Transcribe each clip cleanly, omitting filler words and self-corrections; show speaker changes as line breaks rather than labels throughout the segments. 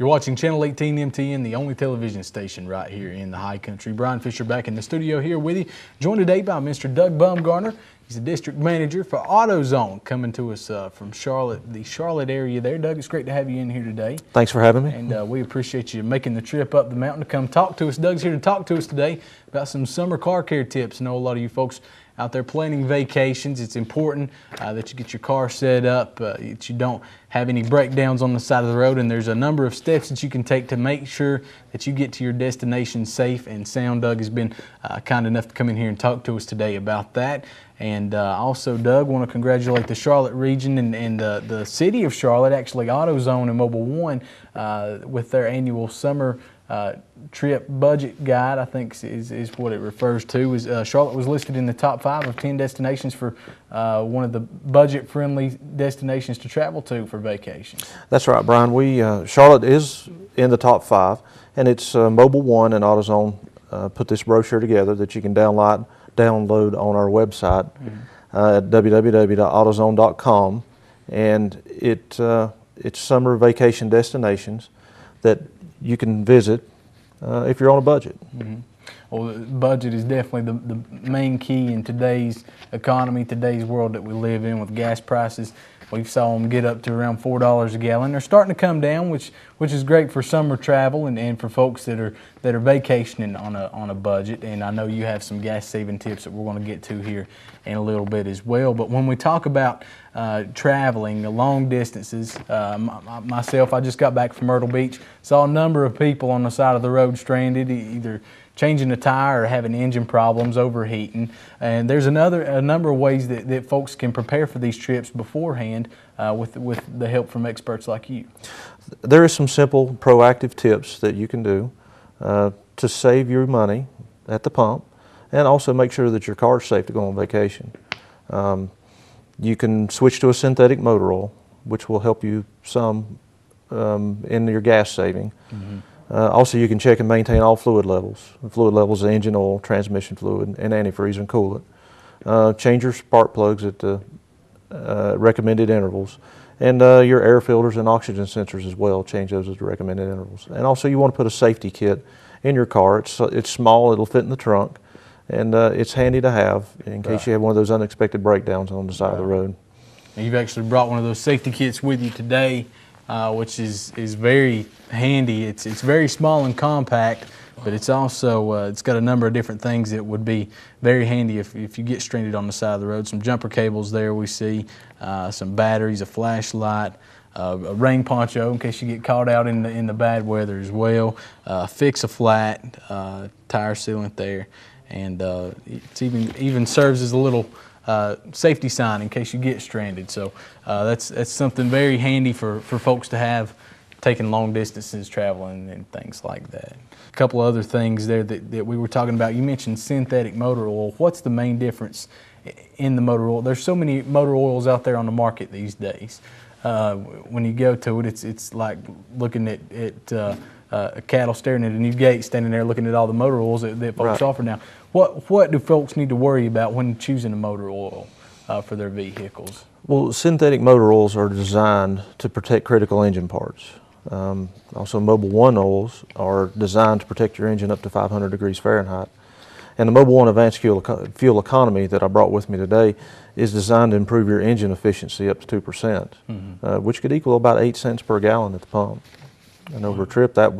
You're watching Channel 18 MTN, the only television station right here in the high country. Brian Fisher back in the studio here with you, joined today by Mr. Doug Baumgartner. He's the district manager for Autozone, coming to us from Charlotte, the Charlotte area there. Doug, it's great to have you in here today.
Thanks for having me.
And we appreciate you making the trip up the mountain to come talk to us. Doug's here to talk to us today about some summer car care tips. I know a lot of you folks out there planning vacations. It's important that you get your car set up, that you don't have any breakdowns on the side of the road, and there's a number of steps that you can take to make sure that you get to your destination safe and sound. Doug has been kind enough to come in here and talk to us today about that. And also, Doug, want to congratulate the Charlotte region and the city of Charlotte, actually AutoZone and Mobile One, with their annual summer trip budget guide, I think is what it refers to. Charlotte was listed in the top 5 of 10 destinations for one of the budget-friendly destinations to travel to for vacations.
That's right, Brian. Charlotte is in the top 5, and it's Mobile One and AutoZone put this brochure together that you can download on our website at www.autozone.com, and it's summer vacation destinations that you can visit if you're on a budget.
Well, budget is definitely the main key in today's economy, today's world that we live in with gas prices. We saw them get up to around $4 a gallon. They're starting to come down, which is great for summer travel and for folks that are vacationing on a budget. And I know you have some gas saving tips that we're going to get to here in a little bit as well. But when we talk about traveling long distances, myself, I just got back from Myrtle Beach, saw a number of people on the side of the road stranded, either changing a tire or having engine problems, overheating. And there's a number of ways that folks can prepare for these trips beforehand with the help from experts like you.
There is some simple proactive tips that you can do to save your money at the pump and also make sure that your car is safe to go on vacation. You can switch to a synthetic motor oil, which will help you some in your gas saving. Also, you can check and maintain all fluid levels. The fluid levels are engine oil, transmission fluid, and antifreeze and coolant. Change your spark plugs at the recommended intervals. And your air filters and oxygen sensors as well, change those at the recommended intervals. And also, you want to put a safety kit in your car. It's small, it'll fit in the trunk, and it's handy to have in case you have one of those unexpected breakdowns on the side of the road.
And you've actually brought one of those safety kits with you today, which is very handy. It's very small and compact, but it's also it's got a number of different things that would be very handy if you get stranded on the side of the road. Some jumper cables there we see, some batteries, a flashlight, a rain poncho in case you get caught out in the bad weather as well, fix a flat tire sealant there, and it even serves as a little safety sign in case you get stranded. So that's something very handy for folks to have taking long distances, traveling, and things like that. A couple other things there that we were talking about. You mentioned synthetic motor oil. What's the main difference in the motor oil? There's so many motor oils out there on the market these days. When you go to it, it's like looking at a cattle staring at a new gate, standing there looking at all the motor oils that folks offer now. What do folks need to worry about when choosing a motor oil for their vehicles?
Well, synthetic motor oils are designed to protect critical engine parts. Also, Mobile One oils are designed to protect your engine up to 500 degrees Fahrenheit. And the Mobile One Advanced Fuel Economy that I brought with me today is designed to improve your engine efficiency up to 2%, which could equal about 8 cents per gallon at the pump. And over a trip, that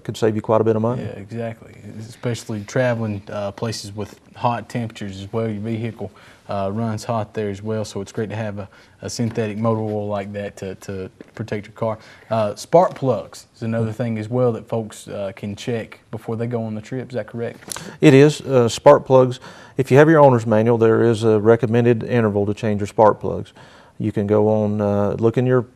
could save you quite a bit of money.
Yeah, exactly. Especially traveling places with hot temperatures as well. Your vehicle runs hot there as well, so it's great to have a synthetic motor oil like that to protect your car. Spark plugs is another thing as well that folks can check before they go on the trip. Is that correct?
It is. Spark plugs, if you have your owner's manual, there is a recommended interval to change your spark plugs. You can go on, look in your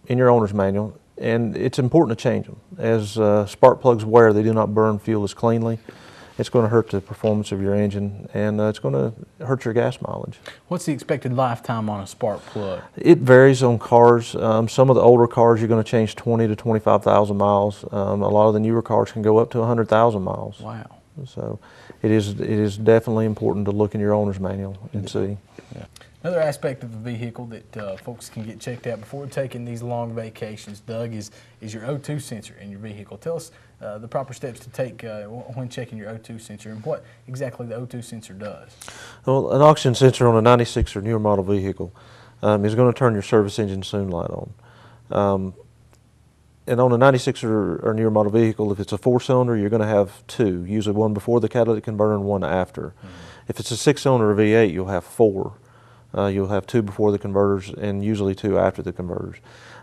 owner's manual, and it's important to change them. As spark plugs wear, they do not burn fuel as cleanly. It's going to hurt the performance of your engine, and it's going to hurt your gas mileage.
What's the expected lifetime on a spark plug?
It varies on cars. Some of the older cars you're going to change 20 to 25,000 miles. A lot of the newer cars can go up to 100,000 miles.
Wow.
So it is definitely important to look in your owner's manual and see.
Yeah. Another aspect of the vehicle that folks can get checked out before taking these long vacations, Doug, is your O2 sensor in your vehicle. Tell us the proper steps to take when checking your O2 sensor and what exactly the O2 sensor does.
Well, an oxygen sensor on a 96 or newer model vehicle is going to turn your service engine soon light on. And on a 96 or newer model vehicle, if it's a 4-cylinder, you're going to have 2, usually one before the catalytic converter and one after. Mm-hmm. If it's a 6-cylinder or V8, you'll have 4. You'll have 2 before the converters and usually 2 after the converters.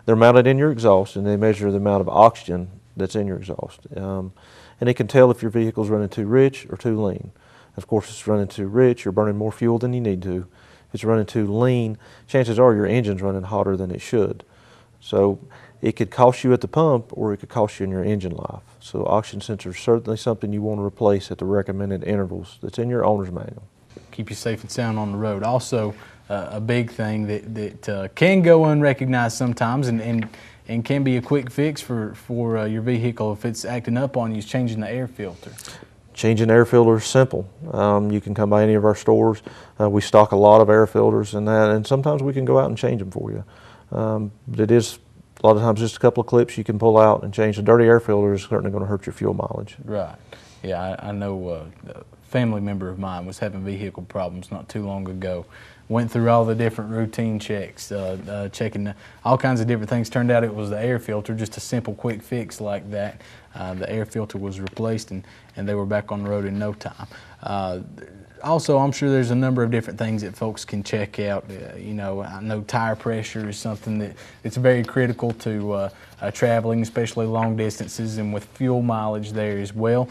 They're mounted in your exhaust, and they measure the amount of oxygen that's in your exhaust. And it can tell if your vehicle's running too rich or too lean. Of course, if it's running too rich, you're burning more fuel than you need to. If it's running too lean, chances are your engine's running hotter than it should. So it could cost you at the pump, or it could cost you in your engine life. So oxygen sensor is certainly something you want to replace at the recommended intervals that's in your owner's manual.
Keep you safe and sound on the road. Also, a big thing that can go unrecognized sometimes and can be a quick fix for your vehicle if it's acting up on you is changing the air filter.
Changing air filter is simple. You can come by any of our stores. We stock a lot of air filters and sometimes we can go out and change them for you. But it is a lot of times just a couple of clips you can pull out and change. The dirty air filter is certainly going to hurt your fuel mileage.
Right. Yeah, I know a family member of mine was having vehicle problems not too long ago. Went through all the different routine checks, checking all kinds of different things. Turned out it was the air filter, just a simple quick fix like that. The air filter was replaced and they were back on the road in no time. Also, I'm sure there's a number of different things that folks can check out. You know, I know tire pressure is something it's very critical to traveling, especially long distances, and with fuel mileage there as well.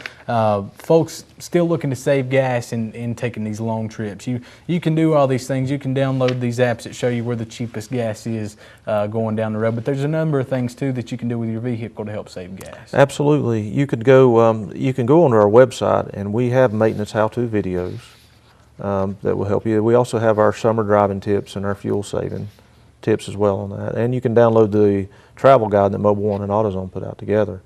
Folks still looking to save gas in taking these long trips. You can do all these things. You can download these apps that show you where the cheapest gas is going down the road. But there's a number of things too that you can do with your vehicle to help save gas.
Absolutely. You could go. You can go onto our website, and we have maintenance how-to videos. That will help you. We also have our summer driving tips and our fuel saving tips as well on that. And you can download the travel guide that Mobile One and Autozone put out together.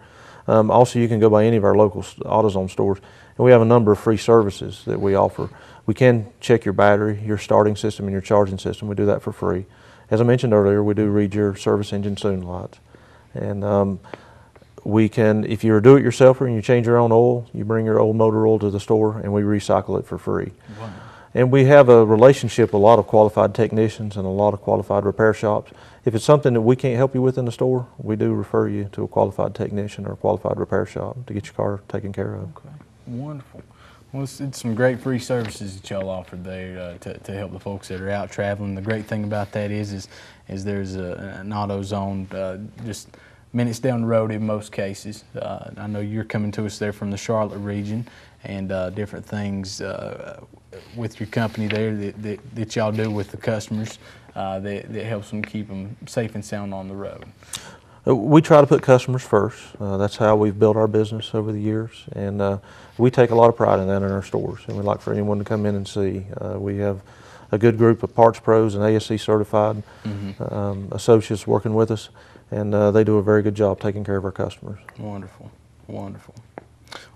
Also, you can go by any of our local Autozone stores, and we have a number of free services that we offer. We can check your battery, your starting system, and your charging system. We do that for free. As I mentioned earlier, we do read your service engine soon lights. And we can, if you're a do-it-yourselfer and you change your own oil, you bring your old motor oil to the store and we recycle it for free. Wow. And we have a relationship with a lot of qualified technicians and a lot of qualified repair shops. If it's something that we can't help you with in the store, we do refer you to a qualified technician or a qualified repair shop to get your car taken care of. Okay,
wonderful. Well, it's some great free services that y'all offer there to help the folks that are out traveling. The great thing about that is there's an AutoZone just minutes down the road in most cases. I know you're coming to us there from the Charlotte region, and different things with your company there that y'all do with the customers that helps them keep them safe and sound on the road.
We try to put customers first. That's how we've built our business over the years, and we take a lot of pride in that in our stores, and we'd like for anyone to come in and see. We have a good group of parts pros and ASC certified associates working with us, and they do a very good job taking care of our customers.
Wonderful, wonderful.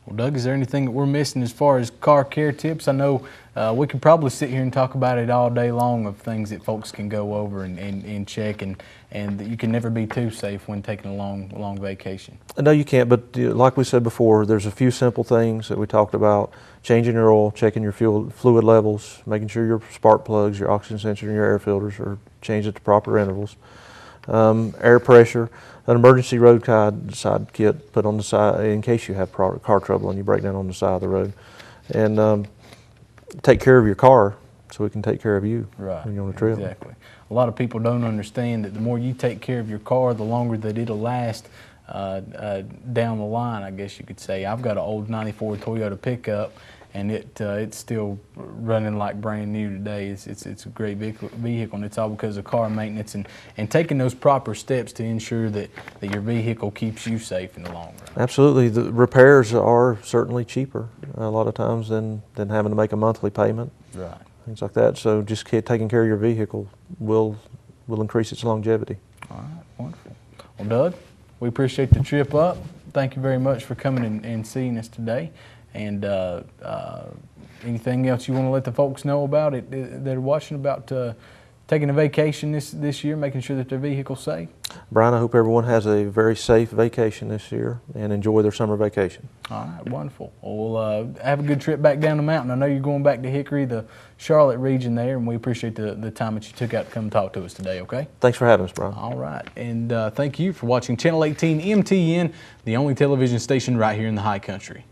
Well, Doug, is there anything that we're missing as far as car care tips? I know we could probably sit here and talk about it all day long of things that folks can go over and check, and that you can never be too safe when taking a long vacation.
No, you can't, but like we said before, there's a few simple things that we talked about: changing your oil, checking your fuel fluid levels, making sure your spark plugs, your oxygen sensor, and your air filters are changed at the proper intervals. Air pressure, an emergency roadside kit put on the side in case you have car trouble and you break down on the side of the road, and take care of your car so we can take care of you when you're on a trip.
Exactly. A lot of people don't understand that the more you take care of your car, the longer that it'll last down the line, I guess you could say. I've got an old '94 Toyota pickup, and it's still running like brand new today. It's a great vehicle, and it's all because of car maintenance and taking those proper steps to ensure that your vehicle keeps you safe in the long run.
Absolutely. The repairs are certainly cheaper a lot of times than having to make a monthly payment.
Right.
Things like that. So just taking care of your vehicle will increase its longevity.
All right, wonderful. Well, Doug, we appreciate the trip up. Thank you very much for coming and seeing us today. And Anything else you want to let the folks know about it that are watching about taking a vacation this year, making sure that their vehicle's safe?
Brian, I hope everyone has a very safe vacation this year and enjoy their summer vacation.
All right, wonderful. Well, have a good trip back down the mountain. I know you're going back to Hickory, the Charlotte region there, and we appreciate the time that you took out to come talk to us today, okay?
Thanks for having us, Brian.
All right, and thank you for watching Channel 18 MTN, the only television station right here in the High Country.